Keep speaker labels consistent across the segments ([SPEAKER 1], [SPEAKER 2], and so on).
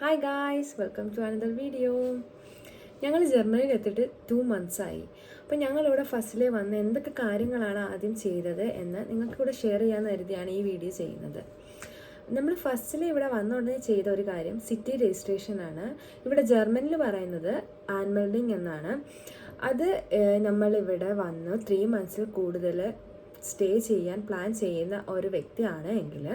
[SPEAKER 1] Hi guys, welcome to another video. ഞങ്ങൾ ജർമ്മനിയിൽ എത്തിയിട്ട് 2 months ആയി. അപ്പോൾ ഞങ്ങളിവിടെ ഫസ്റ്റിലെ വന്ന് എന്തൊക്കെ കാര്യങ്ങളാണ് ആദ്യം ചെയ്തത് എന്ന് നിങ്ങൾക്കിവിടെ ഷെയർ ചെയ്യാമെന്ന് കരുതിയാണ് ഈ വീഡിയോ ചെയ്യുന്നത്. നമ്മൾ ഫസ്റ്റിലെ ഇവിടെ വന്ന ഉടനെ ചെയ്ത ഒരു കാര്യം സിറ്റി രജിസ്ട്രേഷനാണ്. ഇവിടെ ജർമ്മനിയിൽ പറയുന്നത് ആൻമെൽഡിങ് എന്നാണ്. അത് നമ്മളിവിടെ വന്ന് 3 months കൂടുതൽ സ്റ്റേ ചെയ്യാൻ പ്ലാൻ ചെയ്യുന്ന ഒരു വ്യക്തിയാണ് എങ്കിൽ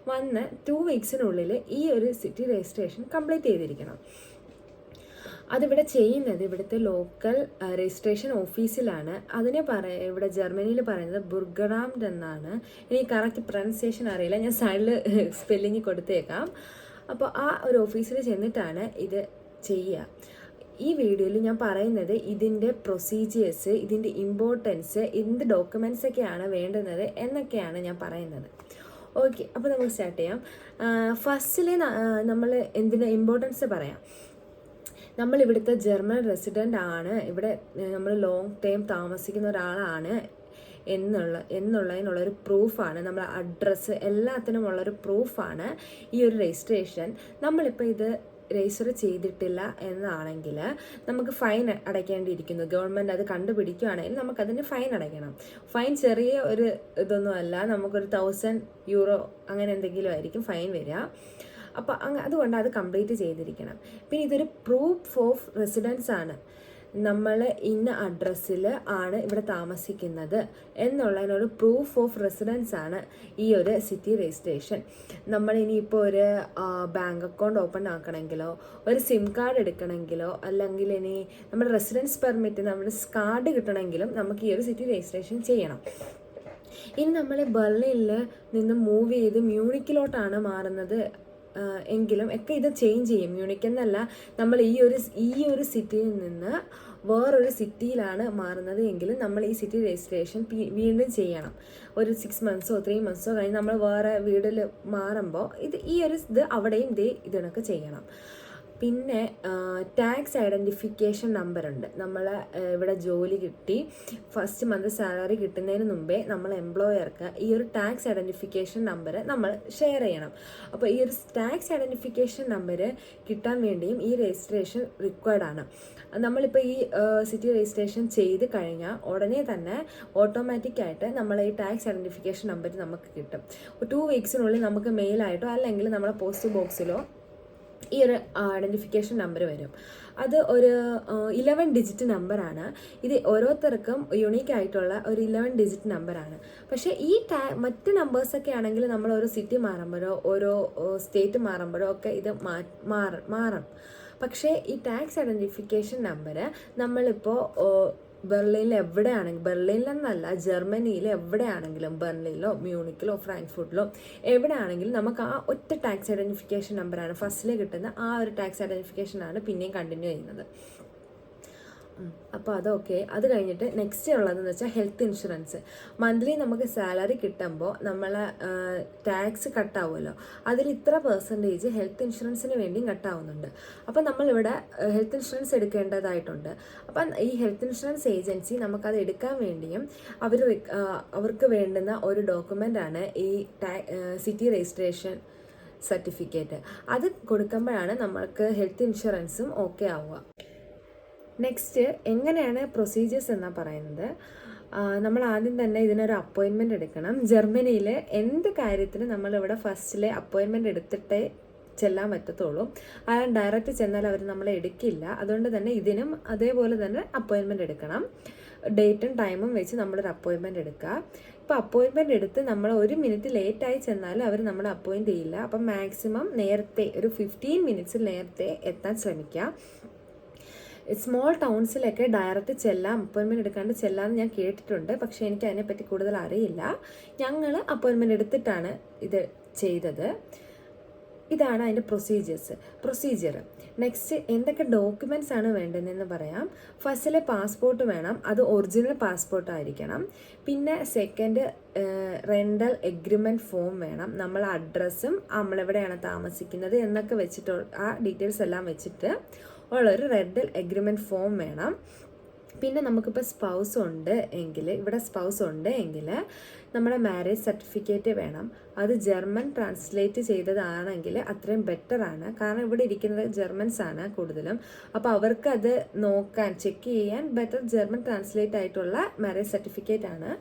[SPEAKER 1] വന്ന് 2 weeksനുള്ളിൽ ഈ ഒരു സിറ്റി രജിസ്ട്രേഷൻ കംപ്ലീറ്റ് ചെയ്തിരിക്കണം. അതിവിടെ ചെയ്യുന്നത് ഇവിടുത്തെ ലോക്കൽ രജിസ്ട്രേഷൻ ഓഫീസിലാണ്. അതിനെ ഇവിടെ ജർമ്മനിയിൽ പറയുന്നത് ബുർഗറാംഡ് എന്നാണ്. എനിക്ക് കറക്റ്റ് പ്രൊനൗൺസിയേഷൻ അറിയില്ല, ഞാൻ സൈഡിൽ സ്പെല്ലിങ് കൊടുത്തേക്കാം. അപ്പോൾ ആ ഒരു ഓഫീസിൽ ചെന്നിട്ടാണ് ഇത് ചെയ്യുക. ഈ വീഡിയോയിൽ ഞാൻ പറയുന്നത് ഇതിൻ്റെ പ്രൊസീജിയേഴ്സ്, ഇതിൻ്റെ ഇമ്പോർട്ടൻസ്, എന്ത് ഡോക്യുമെൻറ്റ്സ് ഒക്കെയാണ് വേണ്ടുന്നത് എന്നൊക്കെയാണ് ഞാൻ പറയുന്നത്. ഓക്കെ, അപ്പോൾ നമുക്ക് സ്റ്റാർട്ട് ചെയ്യാം. ഫസ്റ്റിലെ നമ്മൾ എന്തിന് ഇമ്പോർട്ടൻസ് പറയാം. നമ്മളിവിടുത്തെ ജർമ്മൻ റെസിഡൻ്റ് ആണ്, ഇവിടെ നമ്മൾ ലോങ് ടൈം താമസിക്കുന്ന ഒരാളാണ് എന്നുള്ളതിനുള്ളൊരു പ്രൂഫാണ്. നമ്മളെ അഡ്രസ്സ് എല്ലാത്തിനും ഉള്ളൊരു പ്രൂഫാണ് ഈ ഒരു രജിസ്ട്രേഷൻ. നമ്മളിപ്പോൾ ഇത് രജിസ്റ്റർ ചെയ്തിട്ടില്ല എന്നാണെങ്കിൽ നമുക്ക് ഫൈൻ അടയ്ക്കേണ്ടിയിരിക്കുന്നു. ഗവൺമെൻറ് അത് കണ്ടുപിടിക്കുകയാണെങ്കിൽ നമുക്കതിന് ഫൈൻ അടയ്ക്കണം. ഫൈൻ ചെറിയ ഒരു ഇതൊന്നുമല്ല, നമുക്കൊരു €1000 അങ്ങനെ എന്തെങ്കിലും ആയിരിക്കും ഫൈൻ വരിക. അപ്പോൾ അതുകൊണ്ട് അത് കംപ്ലീറ്റ് ചെയ്തിരിക്കണം. പിന്നെ ഇതൊരു പ്രൂഫ് ഓഫ് റെസിഡൻസ് ആണ്. നമ്മൾ ഇന്ന അഡ്രസ്സിൽ ആണ് ഇവിടെ താമസിക്കുന്നത് എന്നുള്ളതിനൊരു പ്രൂഫ് ഓഫ് റെസിഡൻസ് ആണ് ഈ ഒരു സിറ്റി രജിസ്ട്രേഷൻ. നമ്മൾ ഇനിയിപ്പോൾ ഒരു ബാങ്ക് അക്കൗണ്ട് ഓപ്പൺ ആക്കണമെങ്കിലോ ഒരു സിം കാർഡ് എടുക്കണമെങ്കിലോ അല്ലെങ്കിൽ ഇനി നമ്മുടെ റെസിഡൻസ് പെർമിറ്റ് നമ്മുടെ കാർഡ് കിട്ടണമെങ്കിലും നമുക്ക് ഈ ഒരു സിറ്റി രജിസ്ട്രേഷൻ ചെയ്യണം. ഇനി നമ്മൾ ബെർലിനിൽ നിന്ന് മൂവ് ചെയ്ത് മ്യൂണിക്കിലോട്ടാണ് മാറുന്നത് എങ്കിലും ഒക്കെ ഇത് ചേഞ്ച് ചെയ്യും. മ്യൂണിക് എന്നല്ല, നമ്മൾ ഈ ഒരു സിറ്റിയിൽ നിന്ന് വേറൊരു സിറ്റിയിലാണ് മാറുന്നത് എങ്കിലും നമ്മൾ ഈ സിറ്റി രജിസ്ട്രേഷൻ വീണ്ടും ചെയ്യണം. ഒരു 6 months 3 months കഴിഞ്ഞ് നമ്മൾ വേറെ വീട്ടിൽ മാറുമ്പോൾ ഈ ഒരു ഇത് അവിടെയും ഇതിനൊക്കെ ചെയ്യണം. പിന്നെ ടാക്സ് ഐഡൻറ്റിഫിക്കേഷൻ നമ്പർ ഉണ്ട്. നമ്മൾ ഇവിടെ ജോലി കിട്ടി ഫസ്റ്റ് മന്ത് സാലറി കിട്ടുന്നതിന് മുമ്പേ നമ്മൾ എംപ്ലോയർക്ക് ഈ ഒരു ടാക്സ് ഐഡൻറ്റിഫിക്കേഷൻ നമ്പർ നമ്മൾ ഷെയർ ചെയ്യണം. അപ്പോൾ ഈ ഒരു ടാക്സ് ഐഡൻറ്റിഫിക്കേഷൻ നമ്പർ കിട്ടാൻ വേണ്ടിയും ഈ രജിസ്ട്രേഷൻ റിക്വയർഡ് ആണ്. നമ്മളിപ്പോൾ ഈ സിറ്റി രജിസ്ട്രേഷൻ ചെയ്ത് കഴിഞ്ഞാൽ ഉടനെ തന്നെ ഓട്ടോമാറ്റിക്കായിട്ട് നമ്മൾ ഈ ടാക്സ് ഐഡൻറ്റിഫിക്കേഷൻ നമ്പർ നമുക്ക് കിട്ടും. 2 weeksനുള്ളിൽ നമുക്ക് മെയിലായിട്ടോ അല്ലെങ്കിൽ നമ്മുടെ പോസ്റ്റ് ബോക്സിലോ ഈ ഒരു ഐഡൻറ്റിഫിക്കേഷൻ നമ്പർ വരും. അത് ഒരു 11 digit നമ്പറാണ്. ഇത് ഓരോരുത്തർക്കും യുണീക്ക് ആയിട്ടുള്ള ഒരു 11 digit നമ്പറാണ്. പക്ഷേ ഈ മറ്റ് നമ്പേഴ്സൊക്കെ ആണെങ്കിൽ നമ്മൾ ഓരോ സിറ്റി മാറുമ്പോഴോ ഓരോ സ്റ്റേറ്റ് മാറുമ്പോഴോ ഒക്കെ ഇത് മാറും. പക്ഷേ ഈ ടാക്സ് ഐഡൻറ്റിഫിക്കേഷൻ നമ്പർ നമ്മളിപ്പോൾ ബെർലിനിൽ എവിടെയാണെങ്കിലും, ബെർലിനിലെന്നല്ല ജർമ്മനിയിൽ എവിടെയാണെങ്കിലും, ബെർലിനിലോ മ്യൂണിക്കിലോ ഫ്രാങ്ക്ഫർട്ടിലോ എവിടെയാണെങ്കിലും നമുക്ക് ആ ഒറ്റ ടാക്സ് ഐഡൻറ്റിഫിക്കേഷൻ നമ്പറാണ് ഫസ്റ്റിൽ കിട്ടുന്ന. ആ ഒരു ടാക്സ് ഐഡൻറ്റിഫിക്കേഷനാണ് പിന്നെയും കണ്ടിന്യൂ ചെയ്യുന്നത്. അപ്പോൾ അതൊക്കെ. അത് കഴിഞ്ഞിട്ട് നെക്സ്റ്റ് ഉള്ളതെന്ന് വെച്ചാൽ ഹെൽത്ത് ഇൻഷുറൻസ്. മന്ത്ലി നമുക്ക് സാലറി കിട്ടുമ്പോൾ നമ്മളെ ടാക്സ് കട്ടാവുമല്ലോ, അതിൽ ഇത്ര % ഹെൽത്ത് ഇൻഷുറൻസിന് വേണ്ടിയും കട്ടാവുന്നുണ്ട്. അപ്പം നമ്മളിവിടെ ഹെൽത്ത് ഇൻഷുറൻസ് എടുക്കേണ്ടതായിട്ടുണ്ട്. അപ്പം ഈ ഹെൽത്ത് ഇൻഷുറൻസ് ഏജൻസി നമുക്കത് എടുക്കാൻ വേണ്ടിയും അവർക്ക് വേണ്ടുന്ന ഒരു ഡോക്യുമെൻ്റാണ് ഈ സിറ്റി രജിസ്ട്രേഷൻ സർട്ടിഫിക്കറ്റ്. അത് കൊടുക്കുമ്പോഴാണ് നമ്മൾക്ക് ഹെൽത്ത് ഇൻഷുറൻസും ഓക്കെ ആവുക. നെക്സ്റ്റ് എങ്ങനെയാണ് പ്രൊസീജിയേഴ്സ് എന്നാണ് പറയുന്നത്. നമ്മൾ ആദ്യം തന്നെ ഇതിനൊരു അപ്പോയിൻമെൻറ്റ് എടുക്കണം. ജർമ്മനിയിൽ എന്ത് കാര്യത്തിന് നമ്മളിവിടെ ഫസ്റ്റിലെ അപ്പോയിൻമെൻറ്റ് എടുത്തിട്ടേ ചെല്ലാൻ പറ്റത്തുള്ളൂ. ഡയറക്റ്റ് ചെന്നാൽ അവർ നമ്മളെ എടുക്കില്ല. അതുകൊണ്ട് തന്നെ ഇതിനും അതേപോലെ തന്നെ അപ്പോയിൻമെൻറ്റ് എടുക്കണം. ഡേറ്റും ടൈമും വെച്ച് നമ്മളൊരു അപ്പോയിൻമെൻറ്റ് എടുക്കുക. ഇപ്പോൾ അപ്പോയിൻമെൻറ്റ് എടുത്ത് നമ്മൾ 1 minute ലേറ്റായി ചെന്നാൽ അവർ നമ്മളെ അപ്പോയിൻറ്റ് ചെയ്യില്ല. അപ്പം മാക്സിമം നേരത്തെ ഒരു 15 minutes നേരത്തെ എത്താൻ ശ്രമിക്കുക. സ്മോൾ ടൗൺസിലൊക്കെ ഡയറക്റ്റ് ചെല്ലാം, അപ്പോയിൻമെൻറ്റ് എടുക്കാണ്ട് ചെല്ലാമെന്ന് ഞാൻ കേട്ടിട്ടുണ്ട്. പക്ഷേ എനിക്ക് അതിനെപ്പറ്റി കൂടുതൽ അറിയില്ല. ഞങ്ങൾ അപ്പോയിൻമെൻറ്റ് എടുത്തിട്ടാണ് ഇത് ചെയ്തത്. ഇതാണ് അതിൻ്റെ പ്രൊസീജിയർ. നെക്സ്റ്റ് എന്തൊക്കെ ഡോക്യുമെൻറ്റ്സ് ആണ് വേണ്ടതെന്ന് പറയാം. ഫസ്റ്റിലെ പാസ്പോർട്ട് വേണം, അത് ഒറിജിനൽ പാസ്പോർട്ട് ആയിരിക്കണം. പിന്നെ സെക്കൻഡ് റെൻ്റൽ എഗ്രിമെൻറ്റ് ഫോം വേണം. നമ്മൾ അഡ്രസ്സും നമ്മളെവിടെയാണ് താമസിക്കുന്നത് എന്നൊക്കെ വെച്ചിട്ട് ആ ഡീറ്റെയിൽസ് എല്ലാം വെച്ചിട്ട് ഉള്ളൊരു റെൻ്റൽ എഗ്രിമെൻറ്റ് ഫോം വേണം. പിന്നെ നമുക്കിപ്പോൾ സ്പൗസ് ഉണ്ട് എങ്കിൽ, ഇവിടെ സ്പൗസ് ഉണ്ട് എങ്കിൽ നമ്മുടെ മാരേജ് സർട്ടിഫിക്കറ്റ് വേണം. അത് ജർമ്മൻ ട്രാൻസ്ലേറ്റ് ചെയ്തതാണെങ്കിൽ അത്രയും ബെറ്ററാണ്. കാരണം ഇവിടെ ഇരിക്കുന്നത് ജർമ്മൻസ് ആണ് കൂടുതലും. അപ്പോൾ അവർക്ക് അത് നോക്കാൻ, ചെക്ക് ചെയ്യാൻ ബെറ്റർ ജർമ്മൻ ട്രാൻസ്ലേറ്റ് ആയിട്ടുള്ള മാരേജ് സർട്ടിഫിക്കറ്റ് ആണ്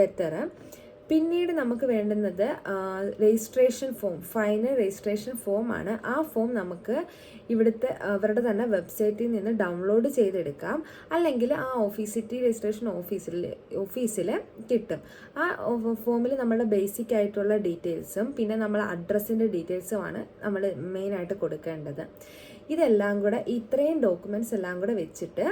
[SPEAKER 1] ബെറ്റർ. പിന്നീട് നമുക്ക് വേണ്ടുന്നത് രജിസ്ട്രേഷൻ ഫോം, ഫൈനൽ രജിസ്ട്രേഷൻ ഫോമാണ്. ആ ഫോം നമുക്ക് ഇവിടുത്തെ അവരുടെ തന്നെ വെബ്സൈറ്റിൽ നിന്ന് ഡൗൺലോഡ് ചെയ്തെടുക്കാം. അല്ലെങ്കിൽ ആ സിറ്റി രജിസ്ട്രേഷൻ ഓഫീസിൽ കിട്ടും. ആ ഫോമിൽ നമ്മുടെ ബേസിക് ആയിട്ടുള്ള ഡീറ്റെയിൽസും പിന്നെ നമ്മളെ അഡ്രസ്സിൻ്റെ ഡീറ്റെയിൽസുമാണ് നമ്മൾ മെയിനായിട്ട് കൊടുക്കേണ്ടത്. ഇതെല്ലാം കൂടെ, ഇത്രയും ഡോക്യുമെൻറ്റ്സ് എല്ലാം കൂടെ വെച്ചിട്ട്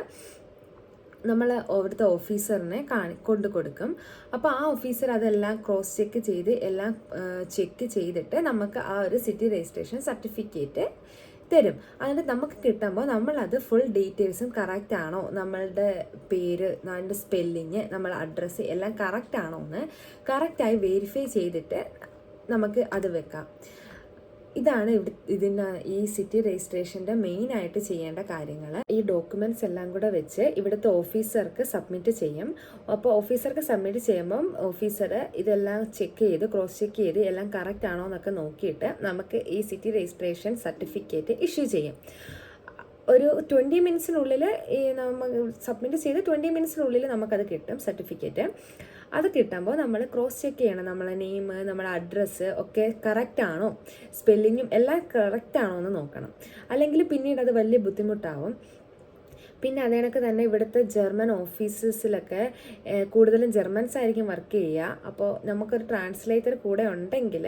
[SPEAKER 1] നമ്മൾ അവിടുത്തെ ഓഫീസറിനെ കൊണ്ടു കൊടുക്കും. അപ്പോൾ ആ ഓഫീസർ അതെല്ലാം ക്രോസ് ചെക്ക് ചെയ്ത് എല്ലാം ചെക്ക് ചെയ്തിട്ട് നമുക്ക് ആ ഒരു സിറ്റി രജിസ്ട്രേഷൻ സർട്ടിഫിക്കറ്റ് തരും. അതിന് നമുക്ക് കിട്ടുമ്പോൾ നമ്മളത് ഫുൾ ഡീറ്റെയിൽസും കറക്റ്റ് ആണോ, നമ്മളുടെ പേര്, അതിൻ്റെ സ്പെല്ലിങ്, നമ്മളെ അഡ്രസ്സ് എല്ലാം കറക്റ്റ് ആണോ എന്ന് കറക്റ്റായി വെരിഫൈ ചെയ്തിട്ട് നമുക്ക് അത് വെക്കാം. ഇതാണ് ഈ സിറ്റി രജിസ്ട്രേഷൻ്റെ മെയിനായിട്ട് ചെയ്യേണ്ട കാര്യങ്ങൾ. ഈ ഡോക്യുമെൻറ്റ്സ് എല്ലാം കൂടെ വെച്ച് ഇവിടുത്തെ ഓഫീസർക്ക് സബ്മിറ്റ് ചെയ്യും. അപ്പോൾ ഓഫീസർക്ക് സബ്മിറ്റ് ചെയ്യുമ്പം ഓഫീസർ ഇതെല്ലാം ചെക്ക് ചെയ്ത് ക്രോസ് ചെക്ക് ചെയ്ത് എല്ലാം കറക്റ്റ് ആണോ എന്നൊക്കെ നോക്കിയിട്ട് നമുക്ക് ഈ സിറ്റി രജിസ്ട്രേഷൻ സർട്ടിഫിക്കറ്റ് ഇഷ്യൂ ചെയ്യും. ഒരു 20 മിനിറ്റ്സിനുള്ളിൽ നമ്മൾ സബ്മിറ്റ് ചെയ്ത് 20 മിനിറ്റ്സിനുള്ളിൽ നമുക്കത് കിട്ടും സർട്ടിഫിക്കറ്റ്. അത് കിട്ടുമ്പോൾ നമ്മൾ ക്രോസ് ചെക്ക് ചെയ്യണം, നമ്മളെ നെയിം, നമ്മളെ അഡ്രസ്സ് ഒക്കെ കറക്റ്റ് ആണോ, സ്പെല്ലിങ്ങും എല്ലാം കറക്റ്റ് ആണോ എന്ന് നോക്കണം. അല്ലെങ്കിൽ പിന്നീട് അത് വലിയ ബുദ്ധിമുട്ടാവും. പിന്നെ അതേണക്ക് തന്നെ ഇവിടുത്തെ ജർമ്മൻ ഓഫീസസിലൊക്കെ കൂടുതലും ജർമ്മൻസ് ആയിരിക്കും വർക്ക് ചെയ്യുക. അപ്പോൾ നമുക്കൊരു ട്രാൻസ്ലേറ്റർ കൂടെ ഉണ്ടെങ്കിൽ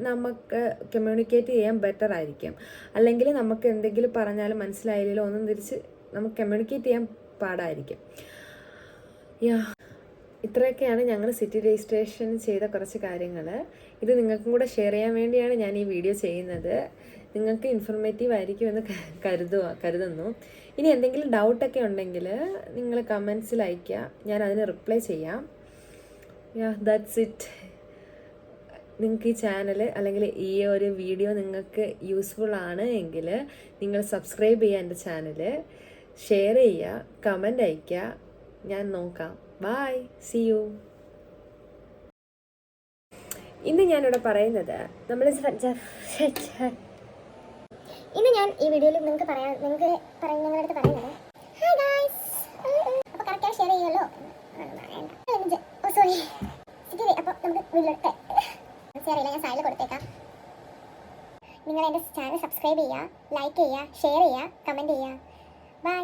[SPEAKER 1] നമുക്ക് കമ്മ്യൂണിക്കേറ്റ് ചെയ്യാൻ ബെറ്റർ ആയിരിക്കും. അല്ലെങ്കിൽ നമുക്ക് എന്തെങ്കിലും പറഞ്ഞാലും മനസ്സിലായില്ലല്ലോ ഒന്നും തിരിച്ച് നമുക്ക് കമ്മ്യൂണിക്കേറ്റ് ചെയ്യാൻ പാടായിരിക്കും. ഇത്രയൊക്കെയാണ് ഞങ്ങൾ സിറ്റി രജിസ്ട്രേഷൻ ചെയ്ത കുറച്ച് കാര്യങ്ങൾ. ഇത് നിങ്ങൾക്കും കൂടെ ഷെയർ ചെയ്യാൻ വേണ്ടിയാണ് ഞാൻ ഈ വീഡിയോ ചെയ്യുന്നത്. നിങ്ങൾക്ക് ഇൻഫോർമേറ്റീവ് ആയിരിക്കുമെന്ന് കരുതുന്നു. ഇനി എന്തെങ്കിലും ഡൗട്ടൊക്കെ ഉണ്ടെങ്കിൽ നിങ്ങൾ കമൻസിൽ അയയ്ക്കുക, ഞാൻ അതിന് റിപ്ലൈ ചെയ്യാം. That's it. നിങ്ങൾക്ക് ഈ ചാനൽ അല്ലെങ്കിൽ ഈ ഒരു വീഡിയോ നിങ്ങൾക്ക് യൂസ്ഫുൾ ആണ് എങ്കിൽ നിങ്ങൾ സബ്സ്ക്രൈബ് ചെയ്യുക, എൻ്റെ ചാനൽ ഷെയർ ചെയ്യുക, കമൻ്റ് അയയ്ക്കുക. ഞാൻ നോക്കാം. Bye, see you. ഇന്ന് ഞാനിവിടെ പറയുന്നത്
[SPEAKER 2] ഇന്ന് ഞാൻ ഈ വീഡിയോയിൽ നിങ്ങളുടെ അടുത്ത് പറയുന്നത് ഹായ് ഗായ്സ്, അപ്പോൾ കറക്റ്റായി ഷെയർ ചെയ്യുമല്ലോ. സോറി അപ്പോൾ നമുക്ക് വീഡിയോയിലോട്ട് ഷെയർ ചെയ്യില്ല, ഞാൻ സൈഡിൽ കൊടുത്തേക്കാം. നിങ്ങൾ എൻ്റെ ചാനൽ സബ്സ്ക്രൈബ് ചെയ്യുക, ലൈക്ക് ചെയ്യുക, ഷെയർ ചെയ്യുക, കമൻറ്റ് ചെയ്യുക. ബൈ.